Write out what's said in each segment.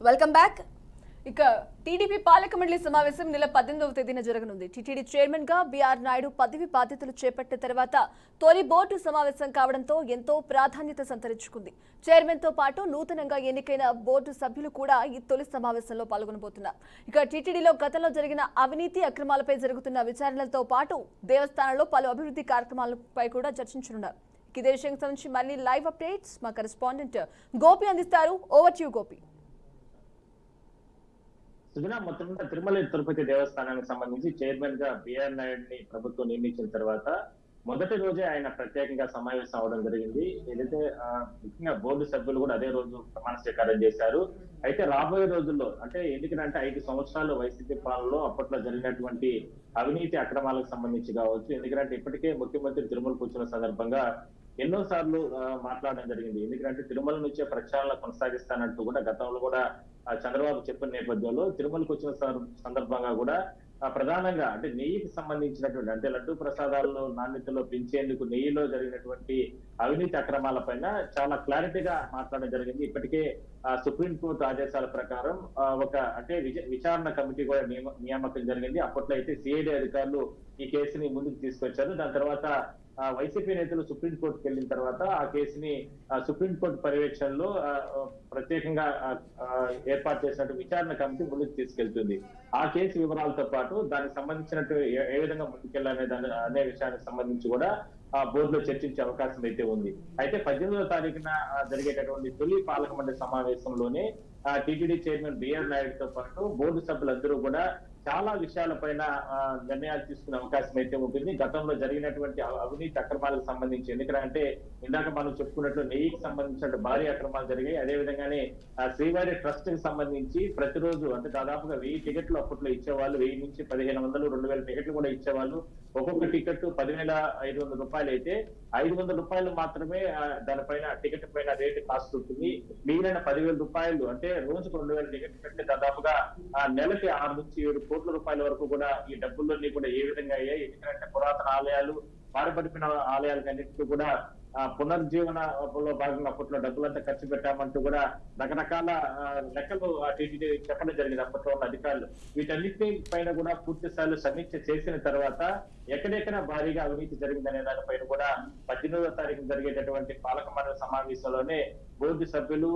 Welcome back. ఇక TDP పాలక మండలి సమావేశం నెల 18వ తేదీన జరగనుంది. టీటీడీ చైర్మన్ గా బీఆర్ నాయుడు పదవి బాధ్యతలు చేపట్టిన తర్వాత తొలి బోర్డు సమావేశం కావడంతో ఎంతో ప్రాధాన్యత సంతరించుకుంది. చైర్మన్ తో పాటు నూతనంగా ఎన్నికైన బోర్డు సభ్యులు కూడా ఈ తొలి సమావేశంలో పాల్గొనబోతున్నారు. ఇక టీటీడీలో గతంలో జరిగిన అవినీతి అక్రమాలపై జరుగుతున్న విచారణలతో పాటు దేవస్థానంలో పలు అభివృద్ధి కార్యక్రమాలపై కూడా చర్చించనున్నారు. ఇదే విషయానికి సంబంధించి మళ్ళీ లైవ్ అప్డేట్స్ మా కరెస్పాండెంట్ గోపి అందిస్తారు. Over to you Gopi. Sujana, మొత్తంగా తిరుమల తిరుపతి దేవస్థానానికి సంబంధించి చైర్మన్ గా బీఆర్ నాయుడిని ప్రభుత్వం నియమించిన తర్వాత మొదటి రోజే ఆయన ప్రత్యేకంగా సమావేశం అవడం జరిగింది. ఏదైతే ముఖ్యంగా బోర్డు సభ్యులు కూడా అదే రోజు ప్రమాణ స్వీకారం చేశారు. అయితే రాబోయే రోజుల్లో అంటే ఎందుకంటే 5 సంవత్సరాలు వైసీపీ పాలనలో అప్పట్లో జరిగినటువంటి అవినీతి అక్రమాలకు సంబంధించి కావచ్చు, ఎందుకంటే ఇప్పటికే ముఖ్యమంత్రి తిరుమలకు వచ్చిన సందర్భంగా ఎన్నో సార్లు మాట్లాడడం జరిగింది. ఎందుకంటే తిరుమల నుంచే ప్రక్షాళన కొనసాగిస్తానంటూ కూడా గతంలో కూడా చంద్రబాబు చెప్పిన నేపథ్యంలో తిరుమలకు వచ్చిన సందర్భంగా కూడా ప్రధానంగా అంటే నెయ్యికి సంబంధించినటువంటి అంటే లడ్డూ ప్రసాదాలను నాణ్యతలో పెంచేందుకు నెయ్యిలో జరిగినటువంటి అవినీతి అక్రమాల పైన చాలా క్లారిటీగా మాట్లాడడం జరిగింది. ఇప్పటికే సుప్రీంకోర్టు ఆదేశాల ప్రకారం ఒక అంటే విచారణ కమిటీ కూడా నియామకం జరిగింది. అప్పట్లో అయితే సిఐడి అధికారులు ఈ కేసుని ముందుకు తీసుకొచ్చారు. దాని తర్వాత వైసీపీ నేతలు సుప్రీంకోర్టుకు వెళ్ళిన తర్వాత ఆ కేసుని సుప్రీంకోర్టు పర్యవేక్షణలో ప్రత్యేకంగా ఏర్పాటు చేసినట్టు విచారణ కమిటీ ముందుకు తీసుకెళ్తుంది. ఆ కేసు వివరాలతో పాటు దానికి సంబంధించినట్టు ఏ విధంగా ముందుకెళ్లాలనే అనే విషయానికి సంబంధించి కూడా ఆ బోర్డులో చర్చించే అవకాశం అయితే ఉంది. అయితే 18వ తారీఖున జరిగేటటువంటి తొలి పాలక మండలి సమావేశంలోనే టీటీడీ చైర్మన్ బీఆర్ నాయుడుతో పాటు బోర్డు సభ్యులందరూ కూడా చాలా విషయాలపైన నిర్ణయాలు తీసుకునే అవకాశం అయితే ఉంటుంది. గతంలో జరిగినటువంటి అవినీతి అక్రమాలకు సంబంధించి ఎందుకంటే ఇందాక మనం చెప్పుకున్నట్లు నెయ్యికి సంబంధించిన భారీ అక్రమాలు జరిగాయి. అదే విధంగానే శ్రీవారి ట్రస్ట్ కి సంబంధించి ప్రతిరోజు అంటే దాదాపుగా 1000 టికెట్లు అప్పట్లో ఇచ్చేవాళ్ళు. 1000 నుంచి 1500, 2000 టికెట్లు కూడా ఇచ్చేవాళ్ళు. ఒక్కొక్క టికెట్ 10,500 రూపాయలు అయితే 500 రూపాయలు మాత్రమే దానిపైన టికెట్ పైన రేటు కాస్ట్ ఉంటుంది. మిగిలిన 10,000 రూపాయలు అంటే రోజుకు 2000 టికెట్లు పెడితే దాదాపుగా నెలకి 6 నుంచి 7 కోట్ల రూపాయల వరకు కూడా ఈ డబ్బుల్లోని కూడా ఏ విధంగా అయ్యాయి. ఎందుకంటే పురాతన ఆలయాలు, పాడుపడిపోయిన ఆలయాలకు అన్నిటికీ కూడా పునర్జీవనలో భాగంగా అప్పట్లో డబ్బులంతా ఖర్చు పెట్టామంటూ కూడా రకరకాల లెక్కలు టీటీడీ చెప్పడం జరిగింది అప్పట్లో ఉన్న అధికారులు. వీటన్నిటి పైన కూడా పూర్తి స్థాయిలో సమీక్ష చేసిన తర్వాత ఎక్కడెక్కడ భారీగా అవినీతి జరిగిందనే దానిపైన కూడా 18వ తారీఖు జరిగేటటువంటి పాలక మండలి సమావేశంలోనే బోర్డు సభ్యులు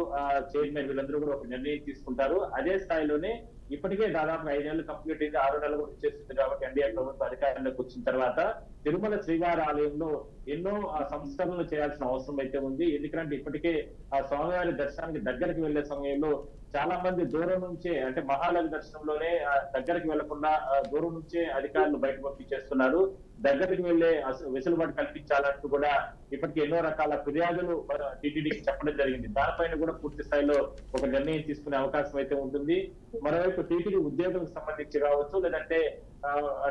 చైర్మన్ వీళ్ళందరూ కూడా ఒక నిర్ణయం తీసుకుంటారు. అదే స్థాయిలోనే ఇప్పటికే దాదాపు 5 నెలలు కంప్లీట్ అయింది, 6 నెలలు కూడా ఇచ్చేస్తుంది. కాబట్టి ఎన్డీఏ ప్రభుత్వం అధికారంలోకి వచ్చిన తర్వాత తిరుమల శ్రీవారి ఆలయంలో ఎన్నో సంస్కరణలు చేయాల్సిన అవసరం అయితే ఉంది. ఎందుకంటే ఇప్పటికే ఆ స్వామివారి దర్శనానికి దగ్గరికి వెళ్లే సమయంలో చాలా మంది దూరం నుంచే అంటే మహాలయ దర్శనంలోనే దగ్గరికి వెళ్లకుండా దూరం నుంచే అధికారులు బయట పంపించేస్తున్నారు. దగ్గరికి వెళ్లే వెసులుబాటు కల్పించాలంటూ కూడా ఇప్పటికీ ఎన్నో రకాల ఫిర్యాదులు టీటీడీకి చెప్పడం జరిగింది. దానిపైన కూడా పూర్తి స్థాయిలో ఒక నిర్ణయం తీసుకునే అవకాశం అయితే ఉంటుంది. మరోవైపు టీటీడీ ఉద్యోగులకు సంబంధించి కావచ్చు, లేదంటే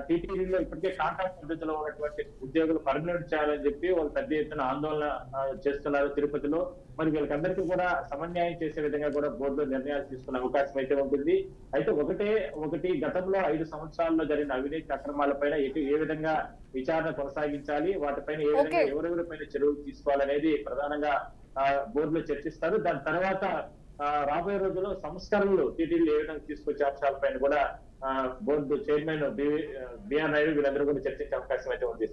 టీటీడీలో ఇప్పటికే కాంట్రాక్ట్ పద్ధతిలో ఉన్నటువంటి ఉద్యోగులు పర్మనెంట్ చేయాలని చెప్పి వాళ్ళు పెద్ద ఎత్తున ఆందోళన చేస్తున్నారు తిరుపతిలో. మరి వీళ్ళకందరికీ కూడా సమన్యాయం చేసే విధంగా కూడా బోర్డులో నిర్ణయాలు తీసుకునే అవకాశం అయితే ఉంటుంది. అయితే ఒకటి గతంలో 5 సంవత్సరాల్లో జరిగిన అవినీతి అక్రమాలపైన ఏ విధంగా విచారణ కొనసాగించాలి, వాటిపైన ఏ విధంగా ఎవరెవరిపైన చర్యలు తీసుకోవాలనేది ప్రధానంగా బోర్డులో చర్చిస్తారు. దాని తర్వాత రాబోయే రోజుల్లో సంస్కరణలు టీటీడీలు ఏ విధంగా తీసుకొచ్చే అంశాలపైన కూడా బోర్డు చైర్మన్ బీఆర్ నాయుడు వీళ్ళందరూ కూడా చర్చించే అవకాశం అయితే ఉంది.